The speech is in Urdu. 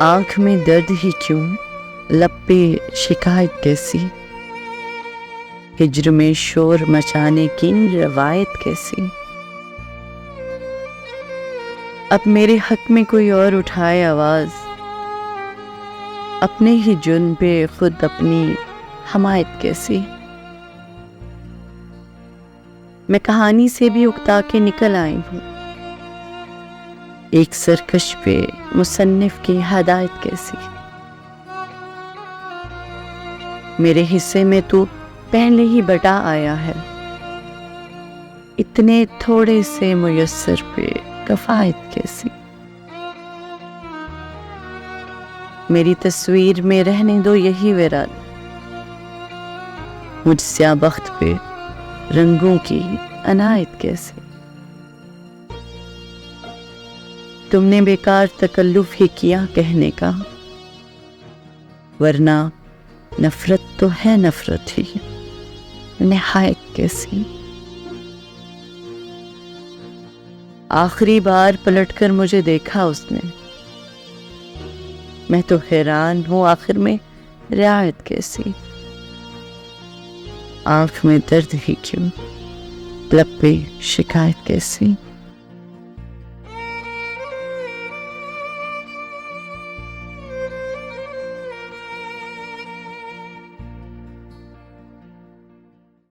آنکھ میں درد ہی کیوں، لب پہ شکایت کیسی، ہجر میں شور مچانے کی روایت کیسی۔ اب میرے حق میں کوئی اور اٹھائے آواز، اپنے ہی جرم پہ خود اپنی حمایت کیسی۔ میں کہانی سے بھی اکتا کے نکل آئی ہوں، ایک سرکش پہ مصنف کی ہدایت کیسی۔ میرے حصے میں تو پہلے ہی بٹا آیا ہے، اتنے تھوڑے سے میسر پہ کفایت کیسی۔ میری تصویر میں رہنے دو یہی ویران، مجھ سیاہ بخت پہ رنگوں کی عنایت کیسی۔ تم نے بیکار تکلف ہی کیا کہنے کا، ورنہ نفرت تو ہے نفرت ہی، نہایت کیسی۔ آخری بار پلٹ کر مجھے دیکھا اس نے، میں تو حیران ہوں آخر میں رعایت کیسی۔ آنکھ میں درد ہی کیوں، لب پہ شکایت کیسی۔